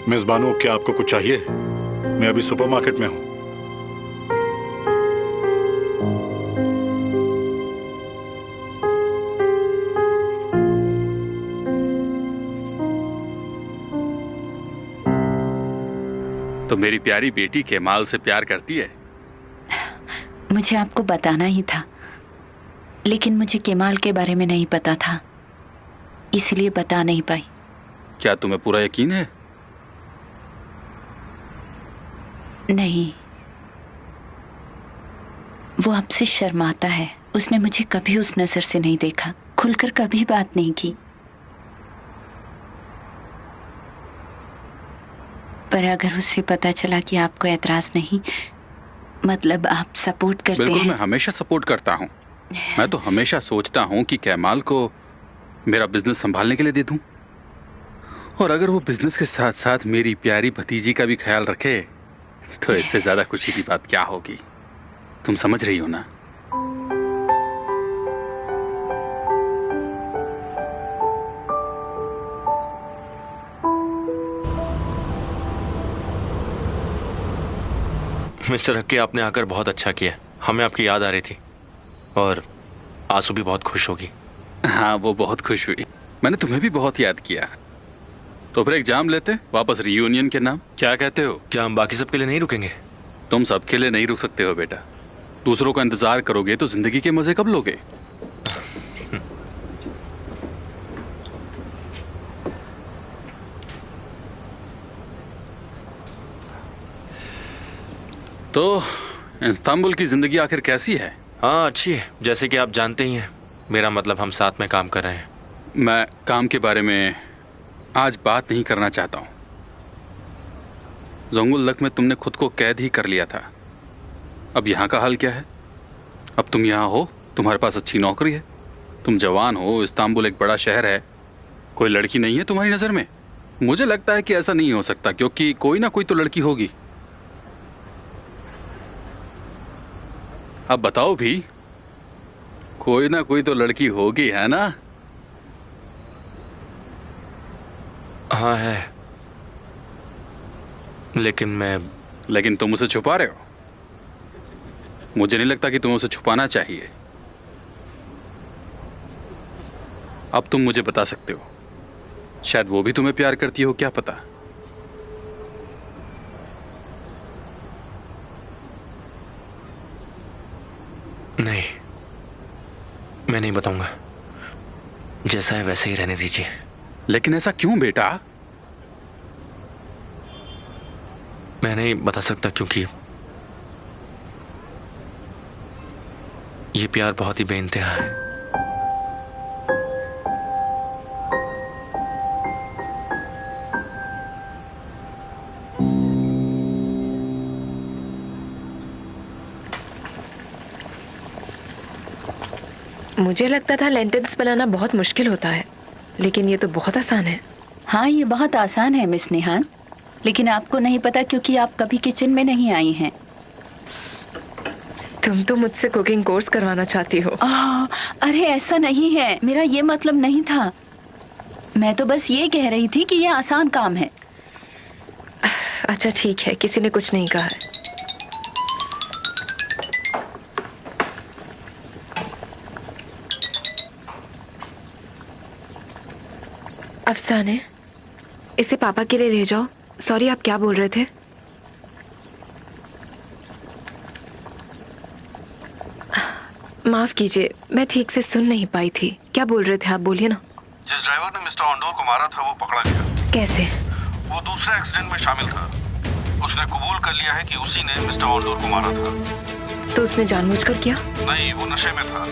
Miss Bano, क्या आपको कुछ चाहिए? मैं अभी सुपरमार्केट में हूँ। तो मेरी प्यारी बेटी केमाल से प्यार करती है? मुझे आपको बताना ही था, लेकिन मुझे केमाल के बारे में नहीं पता था, इसलिए बता नहीं पाई। क्या तुम्हें पूरा यकीन है? नहीं, वो आपसे शर्माता है। उसने मुझे कभी उस नजर से नहीं देखा, खुलकर कभी बात नहीं की। पर अगर उससे पता चला कि आपको ऐतराज नहीं, मतलब आप सपोर्ट करते बिल्कुल, हैं। मैं हमेशा सपोर्ट करता हूँ। मैं तो हमेशा सोचता हूँ कि केमाल को मेरा बिजनेस संभालने के लिए दे दूँ, और अगर वो बिजनेस के साथ साथ मेरी प्यारी भतीजी का भी ख्याल रखे तो इससे ज्यादा खुशी की बात क्या होगी? तुम समझ रही हो ना? मिस्टर हक्की, आपने आकर बहुत अच्छा किया। हमें आपकी याद आ रही थी और आंसू भी बहुत खुश होगी। हाँ, वो बहुत खुश हुई। मैंने तुम्हें भी बहुत याद किया। तो फिर एग्जाम लेते वापस रियूनियन के नाम, क्या कहते हो? क्या हम बाकी सबके लिए नहीं रुकेंगे? तुम सबके लिए नहीं रुक सकते हो बेटा। दूसरों का इंतजार करोगे तो जिंदगी के मजे कब लोगे? तो इस्तांबुल की जिंदगी आखिर कैसी है? हाँ, अच्छी है। जैसे कि आप जानते ही हैं, मेरा मतलब हम साथ में काम कर रहे हैं। मैं काम के बारे में आज बात नहीं करना चाहता हूँ। जोंगुल्लक में तुमने खुद को कैद ही कर लिया था। अब यहाँ का हाल क्या है? अब तुम यहाँ हो, तुम्हारे पास अच्छी नौकरी है, तुम जवान हो, इस्तांबुल एक बड़ा शहर है, कोई लड़की नहीं है तुम्हारी नज़र में? मुझे लगता है कि ऐसा नहीं हो सकता, क्योंकि कोई ना कोई तो लड़की होगी। अब बताओ भी, कोई ना कोई तो लड़की होगी, है ना? हाँ है, लेकिन तुम उसे छुपा रहे हो। मुझे नहीं लगता कि तुम्हें उसे छुपाना चाहिए। अब तुम मुझे बता सकते हो, शायद वो भी तुम्हें प्यार करती हो, क्या पता। नहीं, मैं नहीं बताऊंगा। जैसा है वैसे ही रहने दीजिए। लेकिन ऐसा क्यों बेटा? मैं नहीं बता सकता, क्योंकि ये प्यार बहुत ही बेइंतहा है। मुझे लगता था लेंटिल्स बनाना बहुत मुश्किल होता है, लेकिन ये तो बहुत आसान है। हाँ, ये बहुत आसान है मिस नेहान, लेकिन आपको नहीं पता क्योंकि आप कभी किचन में नहीं आई हैं। तुम तो मुझसे कुकिंग कोर्स करवाना चाहती हो। अरे ऐसा नहीं है, मेरा ये मतलब नहीं था। मैं तो बस ये कह रही थी कि ये आसान काम है। अच्छा ठीक है, किसी ने कुछ नहीं कहा है। अफसाने, इसे पापा के लिए ले जाओ। सॉरी, आप क्या बोल रहे थे? माफ कीजिए, मैं ठीक से सुन नहीं पाई थी। क्या बोल रहे थे आप? बोलिए ना। जिस ड्राइवर ने मिस्टर ऑन्डोर को मारा था वो पकड़ा गया। कैसे? वो दूसरे एक्सीडेंट में शामिल था। उसने कबूल कर लिया है कि उसी ने मिस्टर ऑन्डोर को मारा था। तो उसने जानबूझकर किया? नहीं, वो नशे में था।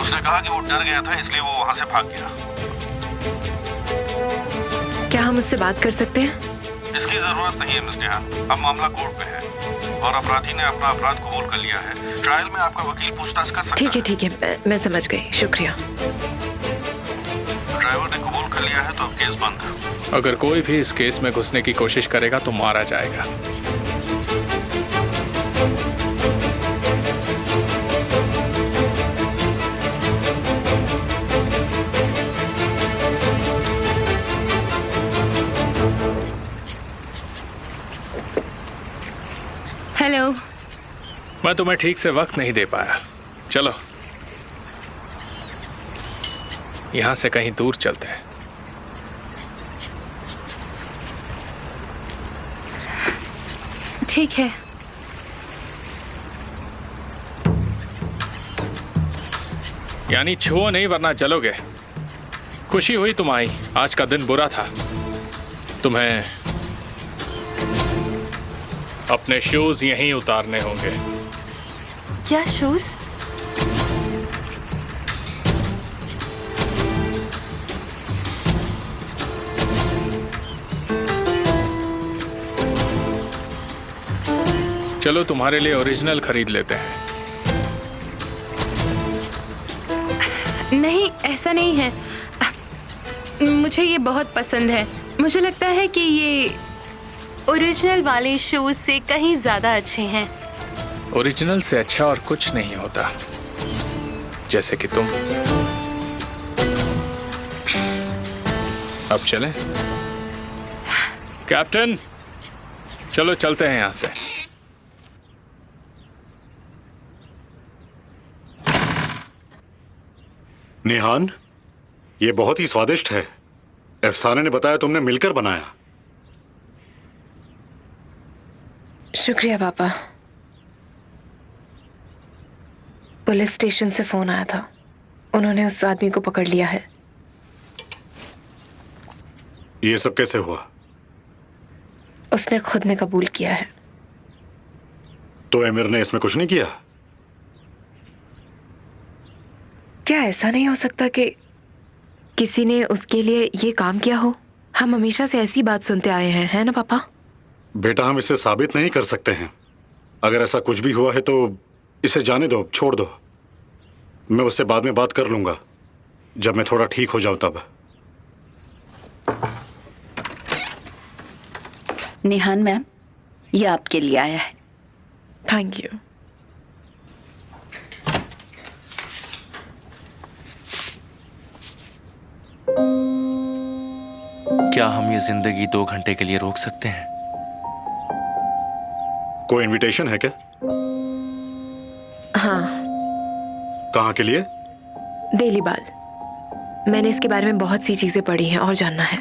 उसने कहा कि वो डर गया था, इसलिए वो वहां से भाग गया। क्या हम उससे बात कर सकते हैं? इसकी जरूरत नहीं है मिस नेहान। अब मामला कोर्ट में है और अपराधी ने अपना अपराध कबूल कर लिया है। ट्रायल में आपका वकील पूछताछ कर सकता है। ठीक है, मैं समझ गई, शुक्रिया। ड्राइवर ने कबूल कर लिया है तो अब केस बंद है। अगर कोई भी इस केस में घुसने की कोशिश करेगा तो मारा जाएगा। हेलो। मैं तुम्हें ठीक से वक्त नहीं दे पाया। चलो यहां से कहीं दूर चलते हैं। ठीक है। यानी छुओ नहीं वरना जलोगे। खुशी हुई तुम आई। आज का दिन बुरा था। तुम्हें अपने शूज यहीं उतारने होंगे। क्या शूज? चलो तुम्हारे लिए ओरिजिनल खरीद लेते हैं। नहीं, ऐसा नहीं है। मुझे ये बहुत पसंद है। मुझे लगता है कि ये ओरिजिनल वाले शूज से कहीं ज्यादा अच्छे हैं। ओरिजिनल से अच्छा और कुछ नहीं होता, जैसे कि तुम। अब चलें? कैप्टन चलो चलते हैं यहां से। निहान, ये बहुत ही स्वादिष्ट है। अफसाने ने बताया तुमने मिलकर बनाया। शुक्रिया पापा। पुलिस स्टेशन से फोन आया था। उन्होंने उस आदमी को पकड़ लिया है। ये सब कैसे हुआ? उसने खुद ने कबूल किया है। तो एमिर ने इसमें कुछ नहीं किया? क्या ऐसा नहीं हो सकता कि किसी ने उसके लिए ये काम किया हो? हम हमेशा से ऐसी बात सुनते आए हैं, है ना पापा? बेटा, हम इसे साबित नहीं कर सकते हैं। अगर ऐसा कुछ भी हुआ है तो इसे जाने दो, छोड़ दो। मैं उससे बाद में बात कर लूंगा, जब मैं थोड़ा ठीक हो जाऊं तब। निहान मैम, ये आपके लिए आया है। Thank you. क्या हम ये जिंदगी 2 घंटे के लिए रोक सकते हैं? कोई इनविटेशन है क्या? हाँ, कहाँ के लिए? देलीबाल। मैंने इसके बारे में बहुत सी चीजें पढ़ी हैं और जानना है।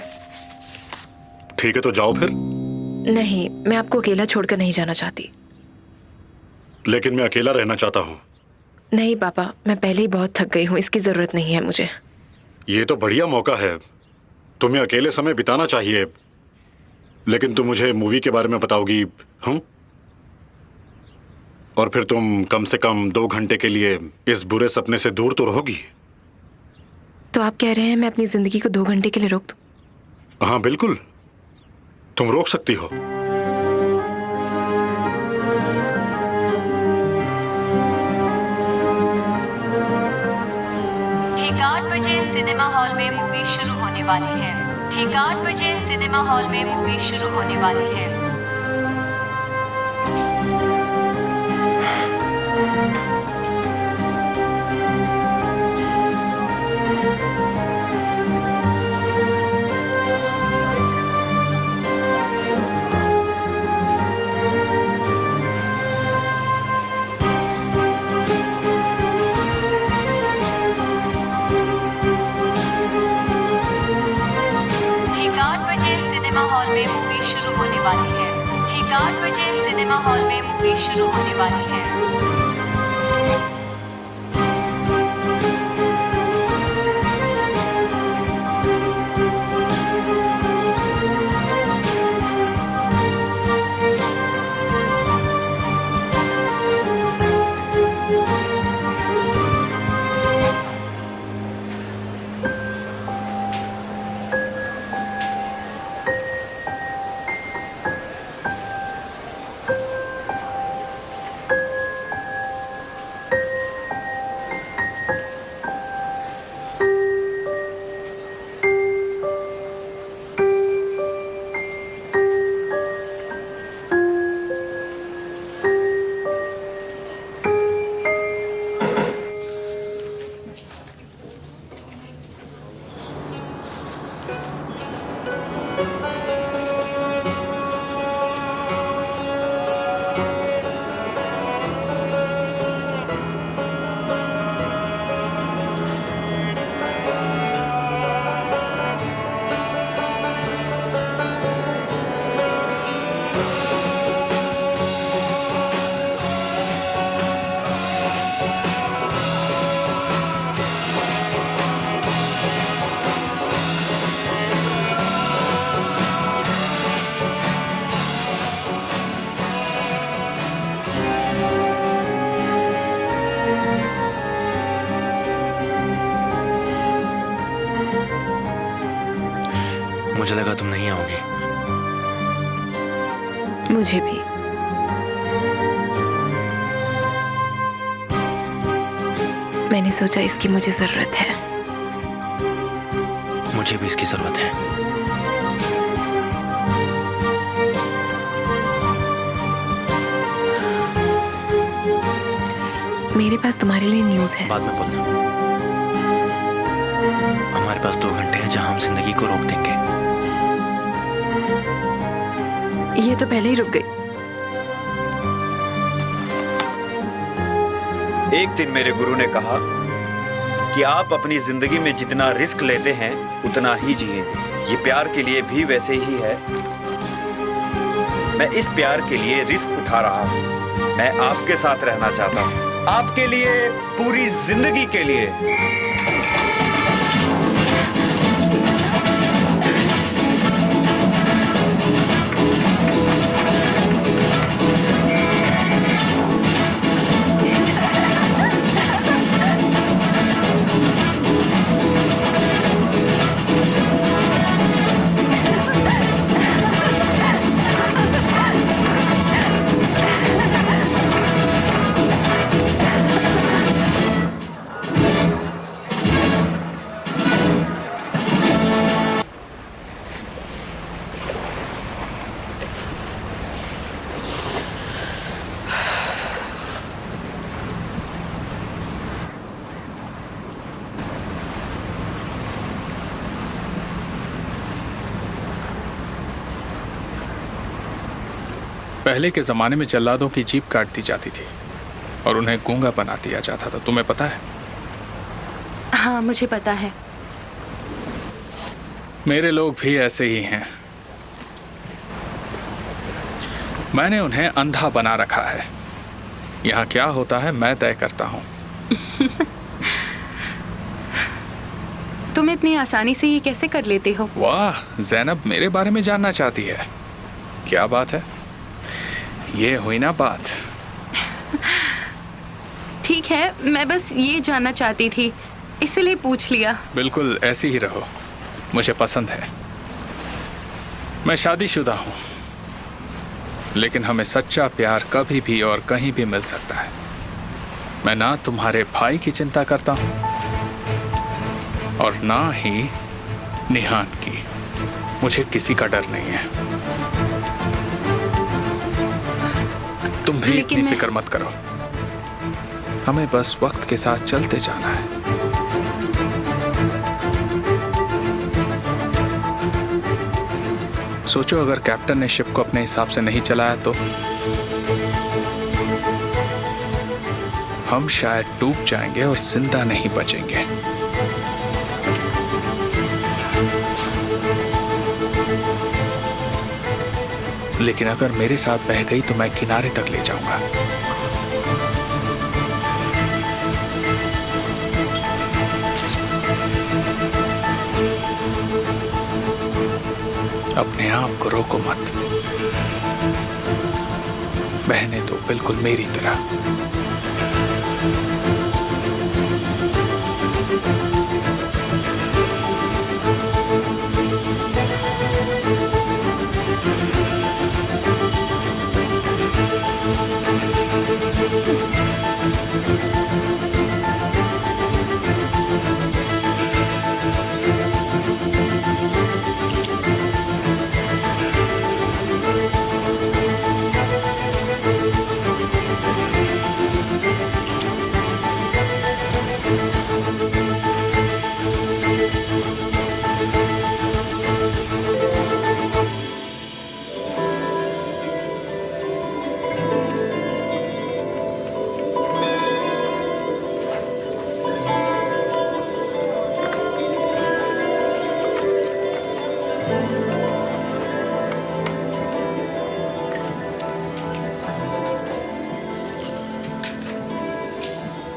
ठीक है, तो जाओ फिर। नहीं, मैं आपको अकेला छोड़कर नहीं जाना चाहती। लेकिन मैं अकेला रहना चाहता हूँ। नहीं पापा, मैं पहले ही बहुत थक गई हूँ। इसकी जरूरत नहीं है मुझे। ये तो बढ़िया मौका है। तुम्हें अकेले समय बिताना चाहिए। लेकिन तुम मुझे मूवी के बारे में बताओगी, हम? और फिर तुम कम से कम 2 घंटे के लिए इस बुरे सपने से दूर तो रहोगी। तो आप कह रहे हैं मैं अपनी जिंदगी को 2 घंटे के लिए रोक दूं? हाँ बिल्कुल, तुम रोक सकती हो। ठीक 8 बजे सिनेमा हॉल में मूवी शुरू होने वाली है। ठीक 8 बजे सिनेमा हॉल में मूवी शुरू होने वाली है। ठीक 8 बजे सिनेमा हॉल में मूवी शुरू होने वाली है। ठीक 8 बजे सिनेमा हॉल में मूवी शुरू होने वाली है। मुझे लगा तुम नहीं आओगी। मुझे भी। मैंने सोचा इसकी मुझे जरूरत है। मुझे भी इसकी जरूरत है। मेरे पास तुम्हारे लिए न्यूज़ है। बाद में बोलना। हमारे पास 2 घंटे हैं जहां हम जिंदगी को रोक देंगे। ये तो पहले ही रुक गई। एक दिन मेरे गुरु ने कहा कि आप अपनी जिंदगी में जितना रिस्क लेते हैं उतना ही जिएंगे। ये प्यार के लिए भी वैसे ही है। मैं इस प्यार के लिए रिस्क उठा रहा हूं। मैं आपके साथ रहना चाहता हूं, आपके लिए, पूरी जिंदगी के लिए। पहले के जमाने में जल्लादों की जीभ काट दी जाती थी और उन्हें गूंगा बना दिया जाता था। तुम्हें पता है? हाँ, मुझे पता है। मेरे लोग भी ऐसे ही हैं। मैंने उन्हें अंधा बना रखा है। यहाँ क्या होता है मैं तय करता हूँ। तुम इतनी आसानी से ये कैसे कर लेते हो? वाह, ज़ैनब मेरे बारे में जानना चाहती है। क्या बात है? ये हुई ना बात। ठीक है, मैं बस ये जानना चाहती थी, इसलिए पूछ लिया। बिल्कुल ऐसी ही रहो, मुझे पसंद है। मैं शादीशुदा हूँ, लेकिन हमें सच्चा प्यार कभी भी और कहीं भी मिल सकता है। मैं ना तुम्हारे भाई की चिंता करता हूँ और ना ही निहान की। मुझे किसी का डर नहीं है। तुम भी इतनी फिक्र मत करो। हमें बस वक्त के साथ चलते जाना है। सोचो अगर कैप्टन ने शिप को अपने हिसाब से नहीं चलाया तो हम शायद डूब जाएंगे और जिंदा नहीं बचेंगे। लेकिन अगर मेरे साथ बह गई तो मैं किनारे तक ले जाऊंगा। अपने आप को रोको मत। बहने तो बिल्कुल मेरी तरह।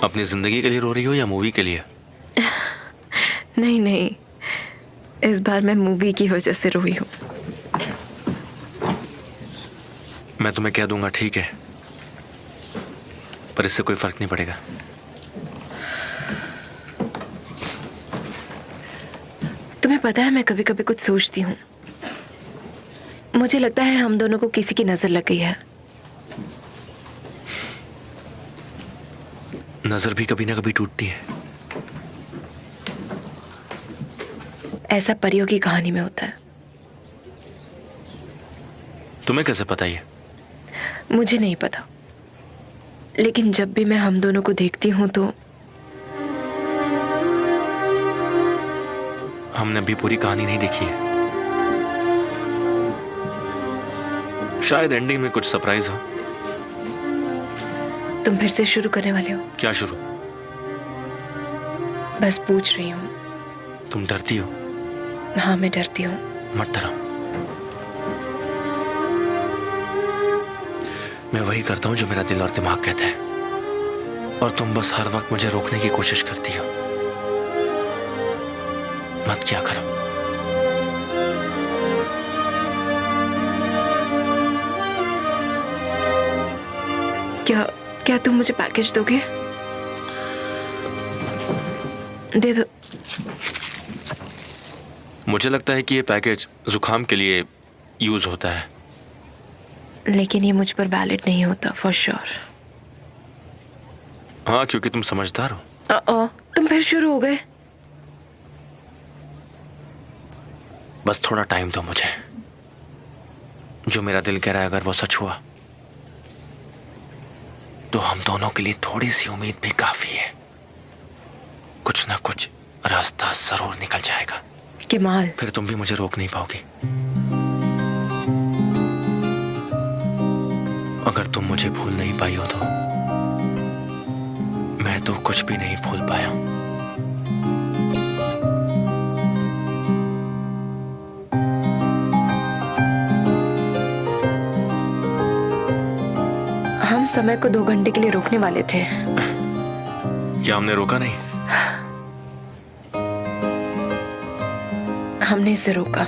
अपनी जिंदगी के लिए रो रही हो या मूवी के लिए? नहीं नहीं, इस बार मैं मूवी की वजह से रोई हूँ। मैं तुम्हें कह दूंगा, ठीक है, पर इससे कोई फर्क नहीं पड़ेगा। तुम्हें पता है मैं कभी कभी कुछ सोचती हूँ मुझे लगता है हम दोनों को किसी की नजर लग गई है। नजर भी कभी ना कभी टूटती है। ऐसा परियों की कहानी में होता है। तुम्हें कैसे पता ये? मुझे नहीं पता, लेकिन जब भी मैं हम दोनों को देखती हूँ तो हमने अभी पूरी कहानी नहीं देखी है। शायद एंडिंग में कुछ सरप्राइज हो। तुम फिर से शुरू करने वाले हो? क्या शुरू? बस पूछ रही हूँ। तुम डरती हो? हाँ, मैं डरती हूँ। मत डरो। मैं वही करता हूँ जो मेरा दिल और दिमाग कहता है, और तुम बस हर वक्त मुझे रोकने की कोशिश करती हो। मत क्या करो। क्या तुम मुझे पैकेज दोगे? दे दो। मुझे लगता है कि ये पैकेज जुकाम के लिए यूज होता है, लेकिन ये मुझ पर वैलिड नहीं होता फॉर श्योर। हाँ, क्योंकि तुम समझदार हो। तुम फिर शुरू हो गए। बस थोड़ा टाइम दो मुझे। जो मेरा दिल कह रहा है अगर वो सच हुआ तो हम दोनों के लिए थोड़ी सी उम्मीद भी काफी है। कुछ ना कुछ रास्ता जरूर निकल जाएगा। केमाल, फिर तुम भी मुझे रोक नहीं पाओगी। अगर तुम मुझे भूल नहीं पाई हो तो मैं तो कुछ भी नहीं भूल पाया। हम समय को 2 घंटे के लिए रोकने वाले थे। क्या हमने रोका नहीं? हमने इसे रोका।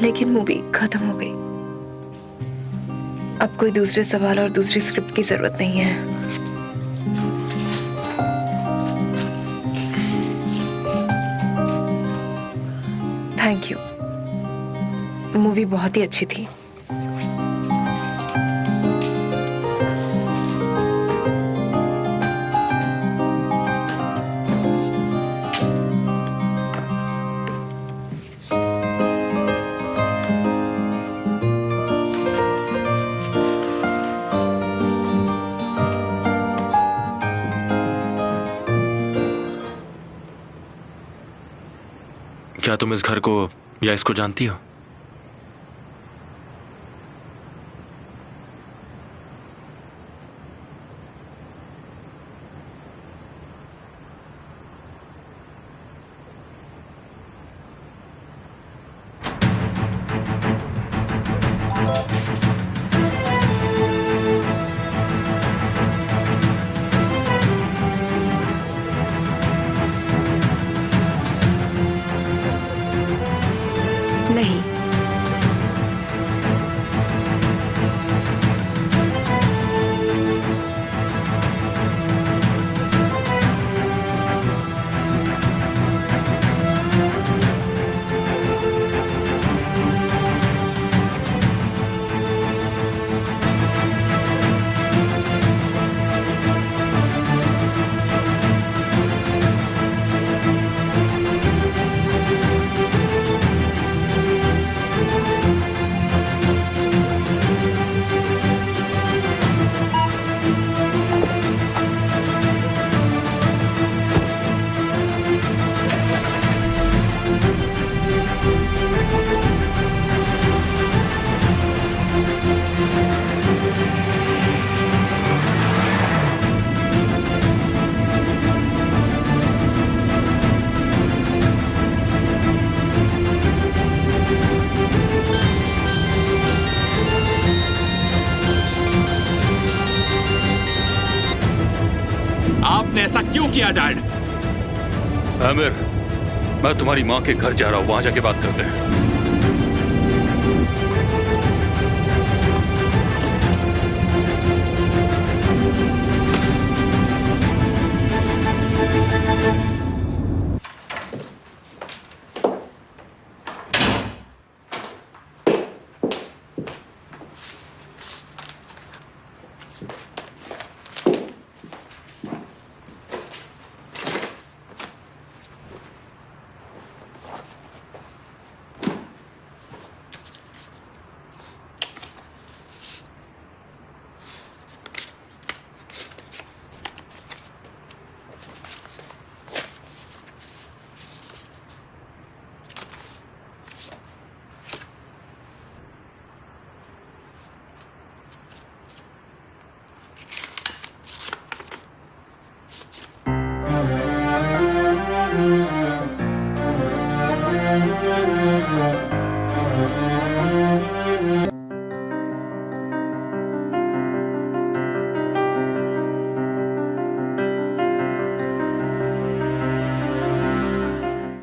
लेकिन मूवी खत्म हो गई। अब कोई दूसरे सवाल और दूसरी स्क्रिप्ट की जरूरत नहीं है। Thank you. मूवी बहुत ही अच्छी थी। क्या तुम इस घर को या इसको जानती हो? नहीं। आपने ऐसा क्यों किया डैड? आमिर, मैं तुम्हारी माँ के घर जा रहा हूँ, वहां जाके बात करते हैं।